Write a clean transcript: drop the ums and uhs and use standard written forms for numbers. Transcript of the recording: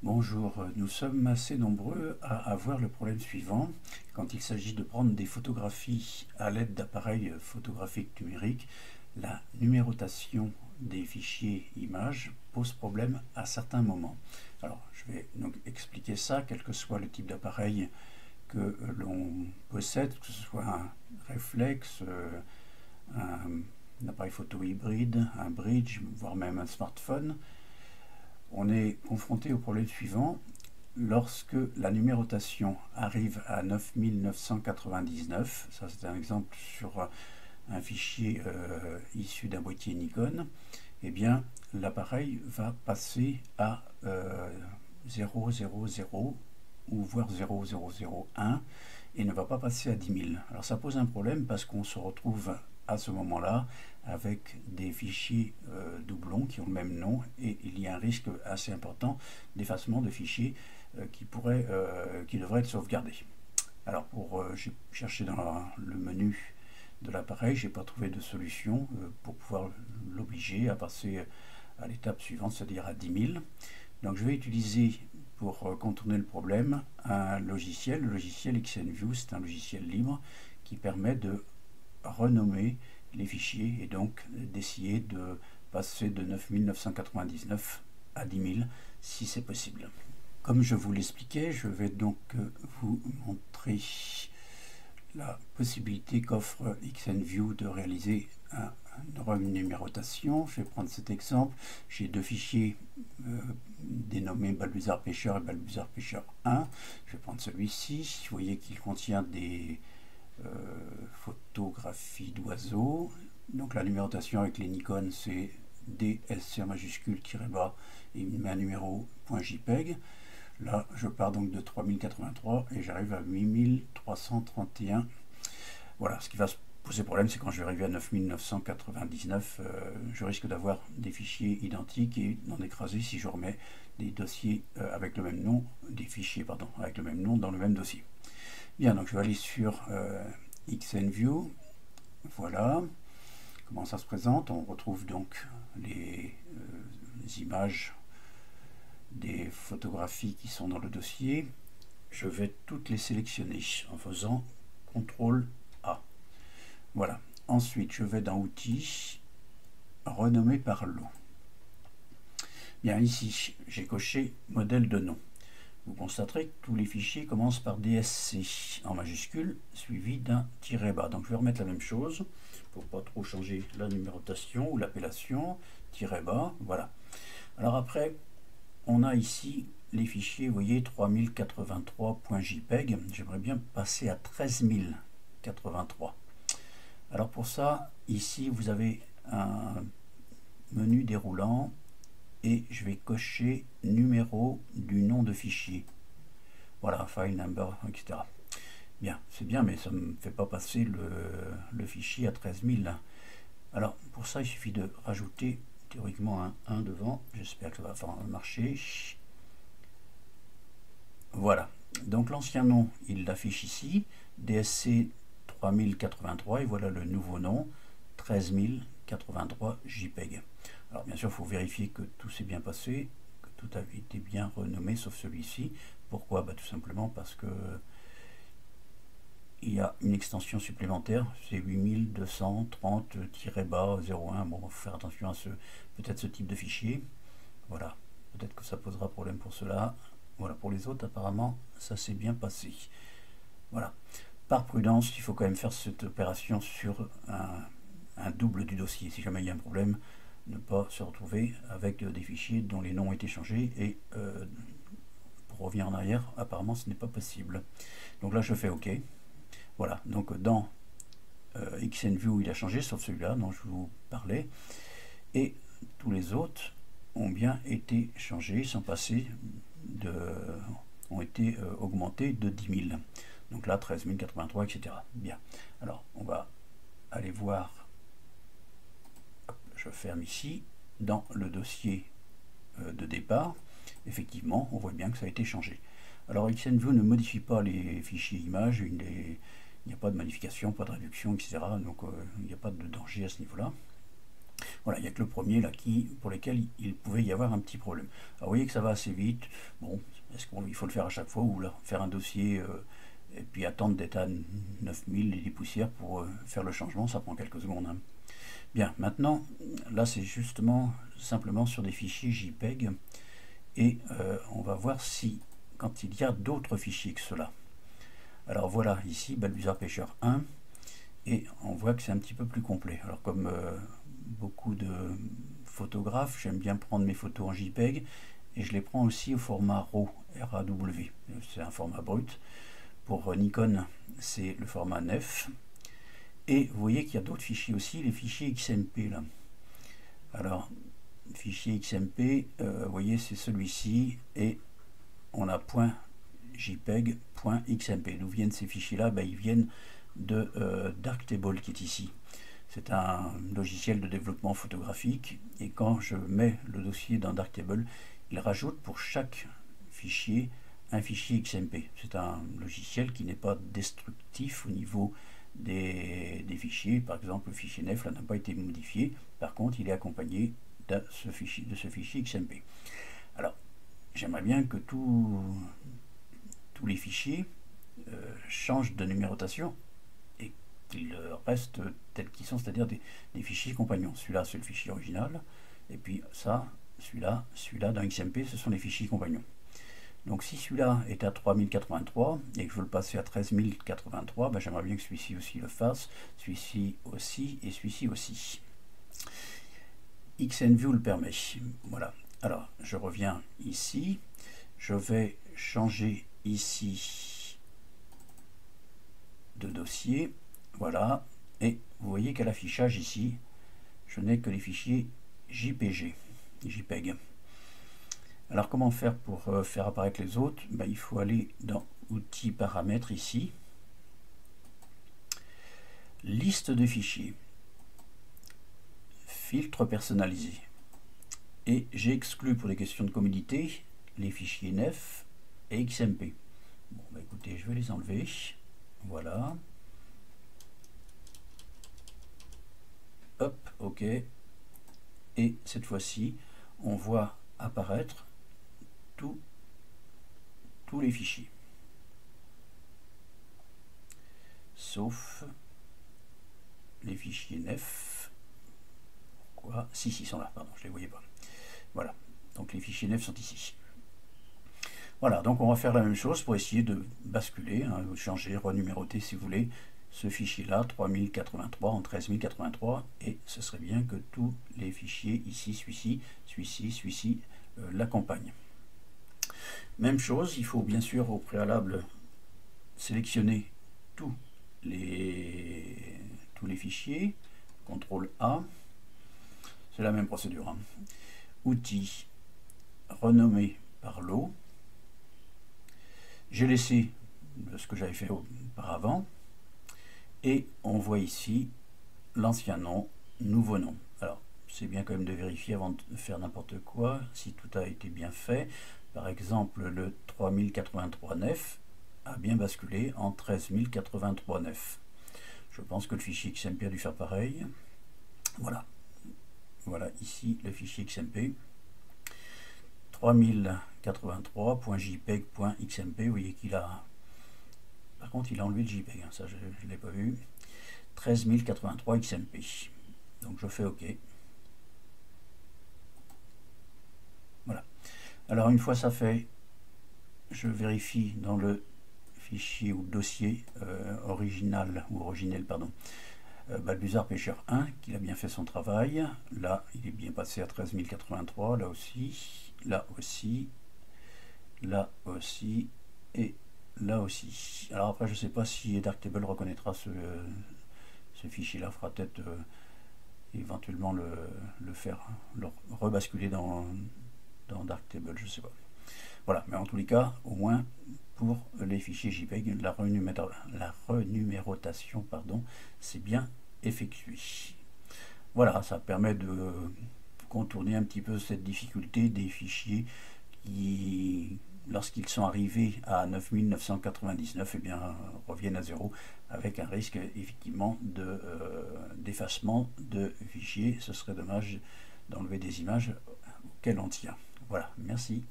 Bonjour, nous sommes assez nombreux à avoir le problème suivant. Quand il s'agit de prendre des photographies à l'aide d'appareils photographiques numériques, la numérotation des fichiers images pose problème à certains moments. Alors, je vais donc expliquer ça, quel que soit le type d'appareil que l'on possède, que ce soit un réflexe, un appareil photo hybride, un bridge, voire même un smartphone. On est confronté au problème suivant. Lorsque la numérotation arrive à 9999, ça c'est un exemple sur un fichier issu d'un boîtier Nikon, eh bien l'appareil va passer à 000 ou voire 0001 et ne va pas passer à 10 000. Alors ça pose un problème parce qu'on se retrouve à ce moment-là avec des fichiers doublons qui ont le même nom et il y a un risque assez important d'effacement de fichiers qui devraient être sauvegardés. Alors j'ai cherché dans le menu de l'appareil, j'ai pas trouvé de solution pour pouvoir l'obliger à passer à l'étape suivante, c'est-à-dire à 10 000. Donc je vais utiliser pour contourner le problème un logiciel, le logiciel XNView, c'est un logiciel libre qui permet de renommer les fichiers et donc d'essayer de passer de 9999 à 10 000 si c'est possible. Comme je vous l'expliquais, je vais donc vous montrer la possibilité qu'offre XNView de réaliser une renumérotation. Je vais prendre cet exemple. J'ai deux fichiers dénommés Balbuzard Pêcheur et Balbuzard Pêcheur 1. Je vais prendre celui-ci. Vous voyez qu'il contient des photographies d'oiseaux. Donc la numérotation avec les Nikon, c'est DSC en majuscule tiré-bas et un numéro .jpeg. Là, je pars donc de 3083 et j'arrive à 8331. Voilà, ce qui va se poser problème, c'est quand je vais arriver à 9999, je risque d'avoir des fichiers identiques et d'en écraser si je remets des dossiers avec le même nom, des fichiers pardon, avec le même nom dans le même dossier. Bien, donc je vais aller sur XNView. Voilà comment ça se présente. On retrouve donc les images des photographies qui sont dans le dossier. Je vais toutes les sélectionner en faisant CTRL A. Voilà. Ensuite, je vais dans Outils, renommer par lot. Bien, ici, j'ai coché modèle de nom. Vous constaterez que tous les fichiers commencent par DSC en majuscule, suivi d'un tiret bas. Donc je vais remettre la même chose, pour pas trop changer la numérotation ou l'appellation, tiret bas, voilà. Alors après, on a ici les fichiers, vous voyez, 3083.jpg. J'aimerais bien passer à 13083. Alors pour ça, ici, vous avez un menu déroulant et je vais cocher numéro du nom de fichier. Voilà, file number, etc. Bien, c'est bien, mais ça ne me fait pas passer le fichier à 13 000. Alors, pour ça, il suffit de rajouter théoriquement un 1 devant. J'espère que ça va marcher. Voilà. Donc, l'ancien nom, il l'affiche ici. DSC 3083. Et voilà le nouveau nom. 13083 JPEG. Alors, bien sûr, il faut vérifier que tout s'est bien passé, que tout a été bien renommé, sauf celui-ci. Pourquoi? Tout simplement parce que il y a une extension supplémentaire, c'est 8230-01. Bon, il faut faire attention à peut-être ce type de fichier. Voilà, peut-être que ça posera problème pour cela. Voilà, pour les autres, apparemment, ça s'est bien passé. Voilà. Par prudence, il faut quand même faire cette opération sur un double du dossier. Si jamais il y a un problème, ne pas se retrouver avec des fichiers dont les noms ont été changés et pour revenir en arrière, apparemment ce n'est pas possible. Donc là je fais OK. Voilà, donc dans XNView il a changé, sauf celui-là dont je vous parlais, et tous les autres ont bien été changés, ont été augmentés de 10 000. Donc là 13 083, etc. Bien, alors on va aller voir. Je ferme ici, dans le dossier de départ, effectivement, on voit bien que ça a été changé. Alors XNView ne modifie pas les fichiers images, il n'y a pas de modification, pas de réduction, etc. Donc il n'y a pas de danger à ce niveau-là. Voilà, il n'y a que le premier là pour lequel il pouvait y avoir un petit problème. Alors vous voyez que ça va assez vite. Bon, est-ce qu'il faut le faire à chaque fois ou là, faire un dossier et puis attendre d'être à 9000 et des poussières pour faire le changement, ça prend quelques secondes. Hein. Bien, maintenant, là c'est justement simplement sur des fichiers JPEG et on va voir si, quand il y a d'autres fichiers que cela. Alors voilà, ici, Balbuzard Pêcheur 1, et on voit que c'est un petit peu plus complet. Alors comme beaucoup de photographes, j'aime bien prendre mes photos en JPEG, et je les prends aussi au format RAW, R-A-W, c'est un format brut. Pour Nikon, c'est le format NEF. Et vous voyez qu'il y a d'autres fichiers aussi, les fichiers XMP là. Alors, fichier XMP, vous voyez, c'est celui-ci, et on a .jpeg, .xmp. D'où viennent ces fichiers-là? Ben, ils viennent de Darktable qui est ici. C'est un logiciel de développement photographique, et quand je mets le dossier dans Darktable, il rajoute pour chaque fichier un fichier XMP. C'est un logiciel qui n'est pas destructif au niveau des fichiers. Par exemple, le fichier NEF n'a pas été modifié. Par contre, il est accompagné de ce fichier XMP. Alors, j'aimerais bien que tous les fichiers changent de numérotation et qu'ils restent tels qu'ils sont, c'est-à-dire des fichiers compagnons. Celui-là, c'est le fichier original, et puis ça, celui-là dans XMP, ce sont les fichiers compagnons. Donc si celui-là est à 3083 et que je veux le passer à 13083, ben j'aimerais bien que celui-ci aussi le fasse, celui-ci aussi et celui-ci aussi. XNView le permet. Voilà. Alors je reviens ici, je vais changer ici de dossier, voilà, et vous voyez qu'à l'affichage ici, je n'ai que les fichiers JPEG. Alors comment faire pour faire apparaître les autres? Ben, il faut aller dans Outils, Paramètres ici, Liste de fichiers, Filtre personnalisé. Et j'ai exclu pour des questions de commodité les fichiers NEF et XMP. Bon, ben, écoutez, je vais les enlever. Voilà. Hop, ok. Et cette fois-ci, on voit apparaître tous les fichiers, sauf les fichiers NEF. Quoi? Si, ils sont là, pardon, je les voyais pas. Voilà, donc les fichiers NEF sont ici. Voilà, donc on va faire la même chose pour essayer de basculer, hein, changer, renuméroter si vous voulez, ce fichier-là, 3083 en 13083, et ce serait bien que tous les fichiers ici, celui-ci, l'accompagnent. Même chose, il faut bien sûr au préalable sélectionner tous les fichiers, CTRL A, c'est la même procédure. Hein. Outils, renommer par lot. J'ai laissé ce que j'avais fait auparavant, et on voit ici l'ancien nom, nouveau nom. Alors, c'est bien quand même de vérifier avant de faire n'importe quoi, si tout a été bien fait. Par exemple, le 3083 nef a bien basculé en 13083 nef. Je pense que le fichier XMP a dû faire pareil. Voilà. Voilà ici le fichier XMP. 3083.jpeg.xmp. Vous voyez qu'il a... Par contre, il a enlevé le JPEG. Ça, je ne l'ai pas vu. 13083 XMP. Donc, je fais OK. Voilà. Alors une fois ça fait, je vérifie dans le fichier ou dossier originel, pardon, Balbuzard Pêcheur 1 qu'il a bien fait son travail. Là il est bien passé à 13083, là aussi, là aussi, là aussi et là aussi. Alors après je sais pas si Darktable reconnaîtra ce fichier là, fera peut-être éventuellement le rebasculer dans Darktable, je sais pas. Voilà, mais en tous les cas, au moins pour les fichiers JPEG, la renumérotation, pardon, c'est bien effectué. Voilà, ça permet de contourner un petit peu cette difficulté des fichiers qui, lorsqu'ils sont arrivés à 9999, eh bien, reviennent à zéro, avec un risque effectivement d'effacement de fichiers. Ce serait dommage d'enlever des images auxquelles on tient. Voilà, merci.